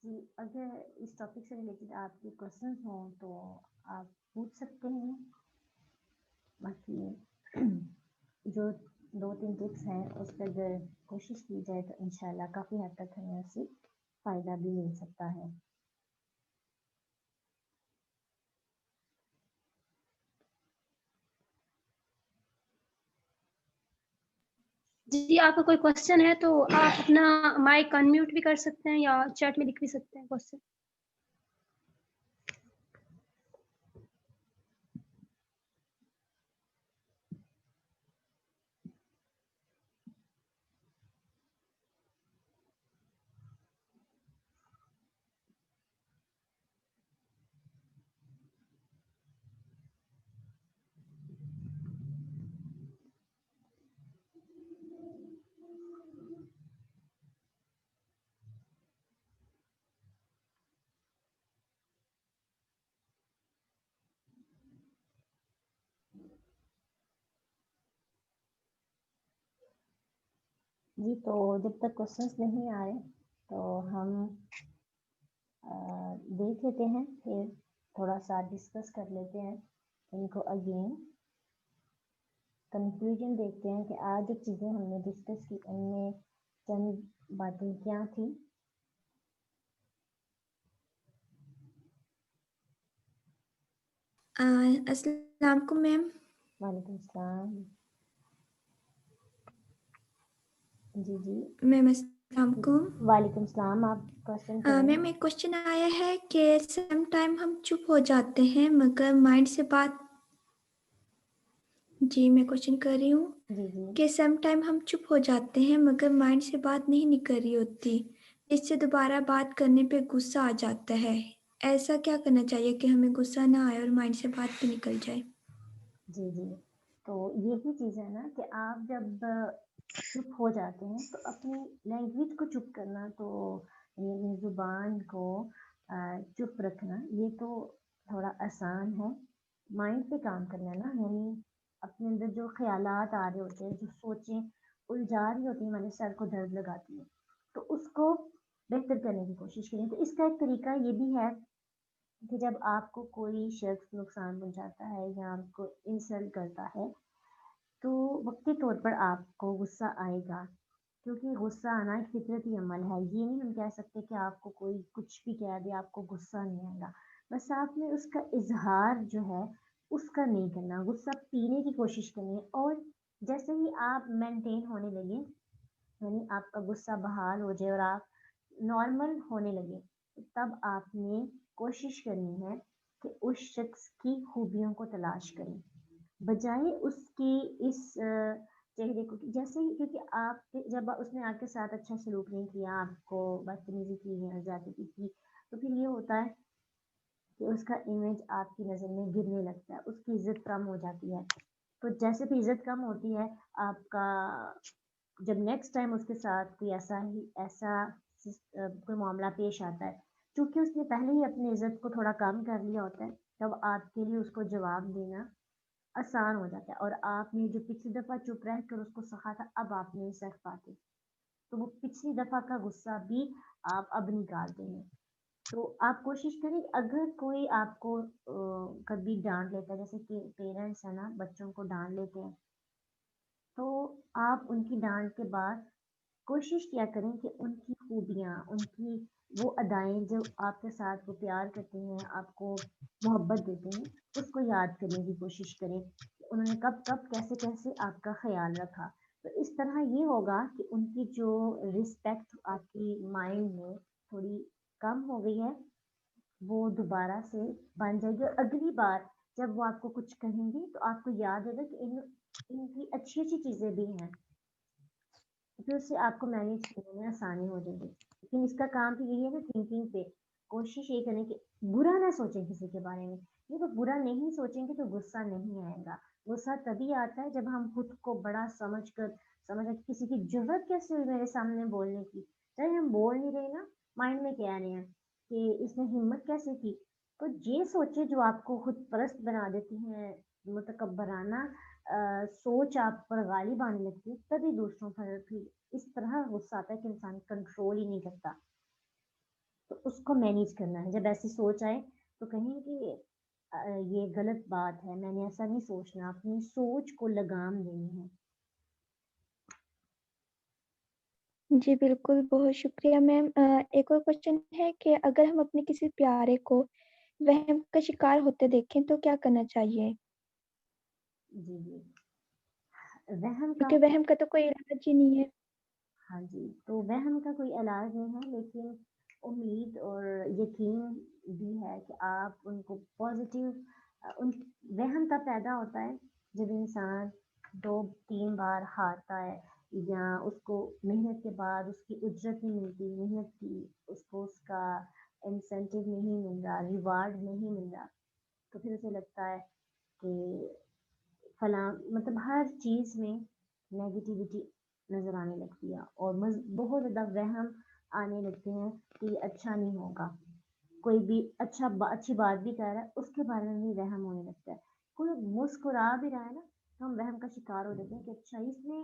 جی اگر اس ٹاپک سے ریلیٹڈ آپ کے کوشچنس ہوں تو آپ پوچھ سکتے ہیں. باقی جو 2-3 ٹپس ہیں اس پہ اگر کوشش کی جائے تو انشاءاللہ کافی حد تک ہمیں اس سے فائدہ بھی مل سکتا ہے. جی آپ کا کوئی کوشچن ہے تو آپ اپنا مائک انمیوٹ بھی کر سکتے ہیں یا چیٹ میں لکھ بھی سکتے ہیں کوشچن. جی تو جب تک کوشچنس نہیں آئے تو ہم دیکھ لیتے ہیں، پھر تھوڑا سا ڈسکس کر لیتے ہیں ان کو اگین. کنکلوژن دیکھتے ہیں کہ آج جو چیزیں ہم نے ڈسکس کی ان میں چند باتیں کیا تھیں. السلام علیکم میم. وعلیکم السلام. جی جی میم السلام علیکم. وعلیکم السلام. آپ کوشچن کریں. میم ایک کوشچن آیا ہے کہ سم ٹائم ہم چپ ہو جاتے ہیں مگر مائنڈ سے بات. جی میں کوشچن کر رہی ہوں جی جی کہ سم ٹائم ہم چپ ہو جاتے ہیں مگر مائنڈ سے بات نہیں نکل رہی ہوتی، اس سے دوبارہ بات کرنے پہ غصہ آ جاتا ہے. ایسا کیا کرنا چاہیے کہ ہمیں غصہ نہ آئے اور مائنڈ سے بات بھی نکل جائے؟ جی جی تو یہی چیز ہے نا کہ آپ جب چپ ہو جاتے ہیں تو اپنی لینگویج کو چپ کرنا، تو یعنی زبان کو چپ رکھنا، یہ تو تھوڑا آسان ہے. مائنڈ پہ کام کرنا نا، یعنی اپنے اندر جو خیالات آ رہے ہوتے ہیں، جو سوچیں الجھا رہی ہوتی ہیں، ہمارے سر کو درد لگاتی ہیں، تو اس کو بہتر کرنے کی کوشش کریں. تو اس کا ایک طریقہ یہ بھی ہے کہ جب آپ کو کوئی شخص نقصان پہنچاتا ہے یا آپ کو انسلٹ کرتا ہے تو وقتی طور پر آپ کو غصہ آئے گا، کیونکہ غصہ آنا ایک فطرتی عمل ہے. یہ نہیں ہم کہہ سکتے کہ آپ کو کوئی کچھ بھی کہہ دے آپ کو غصہ نہیں آئے گا، بس آپ نے اس کا اظہار جو ہے اس کا نہیں کرنا، غصہ پینے کی کوشش کرنی ہے. اور جیسے ہی آپ مینٹین ہونے لگے، یعنی آپ کا غصہ بحال ہو جائے اور آپ نارمل ہونے لگے، تب آپ نے کوشش کرنی ہے کہ اس شخص کی خوبیوں کو تلاش کریں بجائے اس کی اس چہرے کو. جیسے ہی کیونکہ آپ جب اس نے آپ کے ساتھ اچھا سلوک نہیں کیا، آپ کو بدتمیزی کی ہے، زیادتی کی، تو پھر یہ ہوتا ہے کہ اس کا امیج آپ کی نظر میں گرنے لگتا ہے، اس کی عزت کم ہو جاتی ہے. تو جیسے بھی عزت کم ہوتی ہے آپ کا، جب نیکسٹ ٹائم اس کے ساتھ کوئی ایسا کوئی معاملہ پیش آتا ہے، چونکہ اس نے پہلے ہی اپنی عزت کو تھوڑا کم کر لیا ہوتا ہے، تب آپ کے لیے اس کو جواب دینا آسان ہو جاتا ہے. اور آپ نے جو پچھلی دفعہ چپ رہ کر اس کو سکھا تھا، اب آپ نہیں سکھ پاتے، تو وہ پچھلی دفعہ کا غصہ بھی آپ اب نکالتے ہیں. تو آپ کوشش کریں اگر کوئی آپ کو کبھی ڈانٹ لیتا ہے، جیسے کہ پیرنٹس ہیں نا بچوں کو ڈانٹ لیتے ہیں، تو آپ ان کی ڈانٹ کے بعد کوشش کیا کریں کہ ان کی خوبیاں، ان کی وہ ادائیں جو آپ کے ساتھ وہ پیار کرتے ہیں، آپ کو محبت دیتے ہیں، اس کو یاد کرنے کی کوشش کریں کہ انہوں نے کب کب کیسے کیسے آپ کا خیال رکھا. تو اس طرح یہ ہوگا کہ ان کی جو رسپیکٹ آپ کی مائنڈ میں تھوڑی کم ہو گئی ہے وہ دوبارہ سے بن جائے گی. اور اگلی بار جب وہ آپ کو کچھ کہیں گی تو آپ کو یاد ہوگا کہ ان کی اچھی اچھی چیزیں بھی ہیں، پھر اس سے آپ کو مینیج کرنے میں آسانی ہو جائے گی. لیکن اس کا کام تو یہی ہے نا، تھنکنگ پہ کوشش یہ کریں کہ برا نہ سوچیں کسی کے بارے میں. یہ تو برا نہیں سوچیں گے تو غصہ نہیں آئے گا. غصہ تبھی آتا ہے جب ہم خود کو بڑا سمجھ کسی کی جرت کیسے ہوئی میرے سامنے بولنے کی، چاہے ہم بول نہیں رہے نا، مائنڈ میں کہہ رہے ہیں کہ اس نے ہمت کیسے کی. تو یہ سوچیں جو آپ کو خود پرست بنا دیتی ہیں، متکبرانہ سوچ آپ پر غالب آنے لگتی ہے، تبھی دوسروں پر بھی اس طرح غصہ آتا ہے کہ انسان کنٹرول ہی نہیں کرتا. تو اس کو مینیج کرنا ہے. جب ایسی سوچ آئے تو کہیں کہ یہ غلط بات ہے، میں نے ایسا نہیں سوچنا، اپنی سوچ کو لگام دینی ہے. جی بالکل، بہت شکریہ میم. ایک اور کوشچن ہے کہ اگر ہم اپنے کسی پیارے کو وہم کا شکار ہوتے دیکھیں تو کیا کرنا چاہیے؟ جی جی، وہم کا، کیونکہ وہم کا تو کوئی علاج ہی نہیں ہے. ہاں جی، تو وہم کا کوئی علاج نہیں ہے، لیکن امید اور یقین بھی ہے کہ آپ ان کو پازیٹیو. ان وہم تب پیدا ہوتا ہے جب انسان 2-3 بار ہارتا ہے، یا اس کو محنت کے بعد اس کی اجرت نہیں ملتی، محنت کی اس کو اس کا انسینٹیو نہیں مل رہا، ریوارڈ نہیں مل رہا، تو پھر اسے لگتا ہے کہ فلاں، مطلب ہر چیز میں نیگیٹیوٹی نظر آنے لگتی ہے، اور بہت زیادہ وہم آنے لگتے ہیں کہ یہ اچھا نہیں ہوگا. کوئی بھی اچھی بات بھی کہہ رہا ہے اس کے بارے میں بھی وہم ہونے لگتا ہے. کوئی مسکرا بھی رہا ہے نا، تو ہم وہم کا شکار ہو جاتے ہیں کہ اچھا اس نے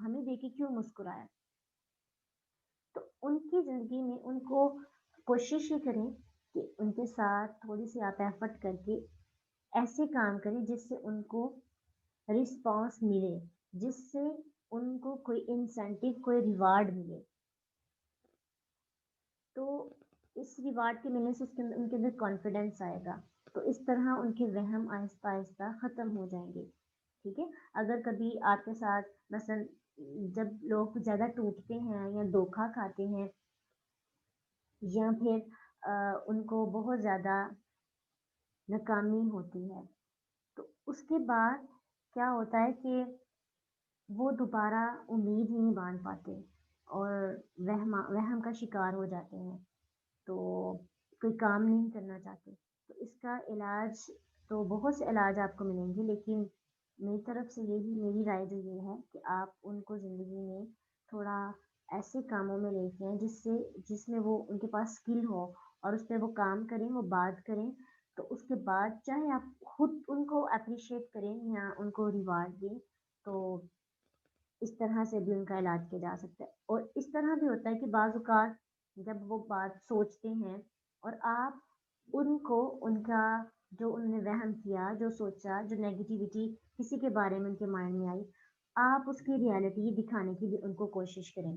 ہمیں دیکھ کے کیوں مسکرایا. تو ان کی زندگی میں ان کو کوشش ہی کریں کہ ان کے ساتھ تھوڑی سی آپ ایفرٹ کر کے ایسے کام کریں جس سے ان کو رسپانس ملے، جس سے ان کو کوئی انسینٹیو، کوئی ریوارڈ ملے. تو اس ریوارڈ کے ملنے سے ان کے اندر کانفیڈینس آئے گا. تو اس طرح ان کے وہم آہستہ آہستہ ختم ہو جائیں گے. ٹھیک ہے. اگر کبھی آپ کے ساتھ مثلا جب لوگ زیادہ ٹوٹتے ہیں یا دھوکا کھاتے ہیں، یا پھر ان کو بہت زیادہ ناکامی ہوتی ہے، تو اس کے بعد کیا ہوتا ہے کہ وہ دوبارہ امید ہی نہیں باندھ پاتے اور وہم کا شکار ہو جاتے ہیں، تو کوئی کام نہیں کرنا چاہتے. تو اس کا علاج، تو بہت سے علاج آپ کو ملیں گے، لیکن میری طرف سے یہی میری رائے جو یہ ہے کہ آپ ان کو زندگی میں تھوڑا ایسے کاموں میں لے کے ہیں جس میں وہ ان کے پاس اسکل ہو، اور اس پہ وہ کام کریں، وہ بات کریں. تو اس کے بعد چاہے آپ خود ان کو اپریشیٹ کریں یا ان کو ریوارڈ دیں، تو اس طرح سے بھی ان کا علاج کیا جا سکتا ہے. اور اس طرح بھی ہوتا ہے کہ بعض اوقات جب وہ بات سوچتے ہیں اور آپ ان کو ان کا جو انہوں نے وہم کیا، جو سوچا، جو نیگیٹیوٹی کسی کے بارے میں ان کے مائنڈ میں آئی، آپ اس کی ریالٹی دکھانے کی بھی ان کو کوشش کریں.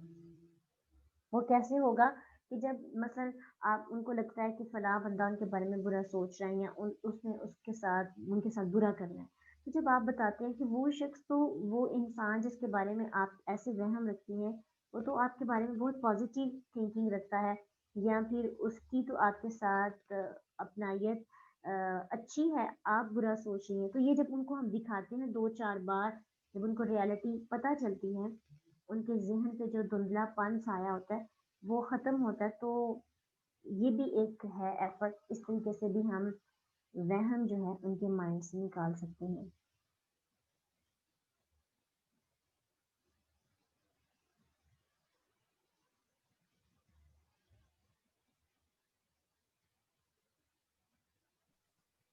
وہ کیسے ہوگا کہ جب مثلا آپ ان کو لگتا ہے کہ فلاں بندہ ان کے بارے میں برا سوچ رہا ہے، یا اس نے ان کے ساتھ برا کرنا ہے، تو جب آپ بتاتے ہیں کہ وہ شخص، تو وہ انسان جس کے بارے میں آپ ایسے وہم رکھتی ہیں، وہ تو آپ کے بارے میں بہت پازیٹیو تھنکنگ رکھتا ہے، یا پھر اس کی تو آپ کے ساتھ اپنائیت اچھی ہے، آپ برا سوچ رہی ہیں. تو یہ جب ان کو ہم دکھاتے ہیں 2-4 بار، جب ان کو ریالٹی پتہ چلتی ہے، ان کے ذہن پہ جو دھندلا پن چھایا ہوتا ہے وہ ختم ہوتا ہے. تو یہ بھی ایک ہے ایفرٹ، اس طریقے سے بھی ہم وہم جو ہے ان کے مائنڈ سے نکال سکتے ہیں.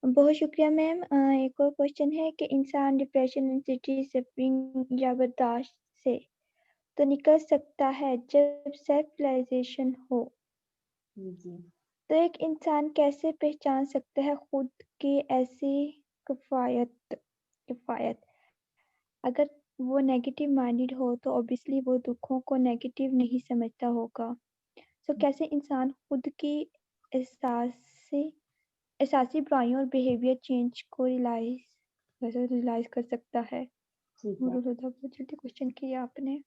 بہت شکریہ میم. ایک اور کوشچن ہے کہ انسان ڈپریشن، اینزائٹی، سفرنگ یا برداشت سے تو نکل سکتا ہے جب سیلف ریلائزیشن ہو. جی تو ایک انسان کیسے پہچان سکتا ہے خود کی ایسی کفایت؟ اگر وہ نیگیٹو مائنڈڈ ہو تو اوبیسلی وہ دکھوں کو نیگیٹو نہیں سمجھتا ہوگا. سو کیسے انسان خود کی احساسی برائیوں اور بیہیویئر چینج کو ریلائز کر سکتا ہے؟ ٹھیک ہے. بہت جلدی کوشچن کیا آپ نے.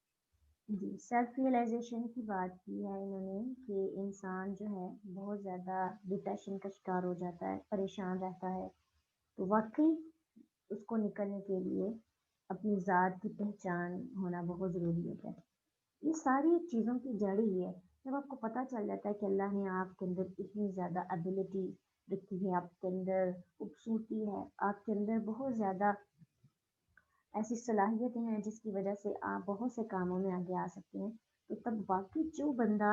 جی، سیلف ریئلائزیشن کی بات کی ہے انہوں نے کہ انسان جو ہے بہت زیادہ ڈپریشن کا شکار ہو جاتا ہے، پریشان رہتا ہے. تو واقعی اس کو نکلنے کے لیے اپنی ذات کی پہچان ہونا بہت ضروری ہوتا ہے. یہ ساری چیزوں کی جڑ ہی ہے. جب آپ کو پتہ چل جاتا ہے کہ اللہ نے آپ کے اندر اتنی زیادہ ایبیلٹی رکھی ہے، آپ کے اندر خوبصورتی ہے، آپ کے اندر بہت زیادہ ایسی صلاحیتیں ہیں جس کی وجہ سے آپ بہت سے کاموں میں آگے آ سکتے ہیں، تو تب واقعی جو بندہ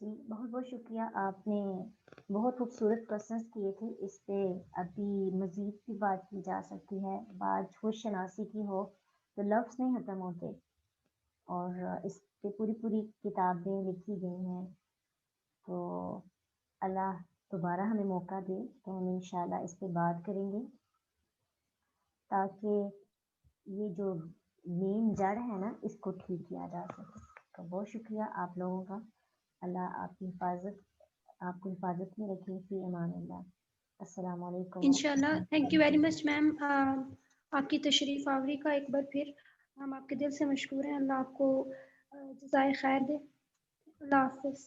جی بہت بہت شکریہ، آپ نے بہت خوبصورت کوشچنس کیے تھے. اس پہ ابھی مزید بھی بات کی جا سکتی ہے. بات خود شناسی کی ہو تو لفظ نہیں ختم ہوتے، اور اس پہ پوری کتابیں لکھی گئی ہیں. تو اللہ دوبارہ ہمیں موقع دے تو ہم انشاءاللہ اس پہ بات کریں گے، تاکہ یہ جو مین جڑ ہے نا اس کو ٹھیک کیا جا سکے. تو بہت شکریہ آپ لوگوں کا. اللہ آپ کی آپ کو حفاظت میں رکھے. فی امان اللہ. السلام علیکم. انشاءاللہ. تھینک یو ویری مچ میم، آپ کی تشریف آوری کا ایک بار پھر ہم آپ کے دل سے مشکور ہیں. اللہ آپ کو جزائے خیر دے. اللہ حافظ.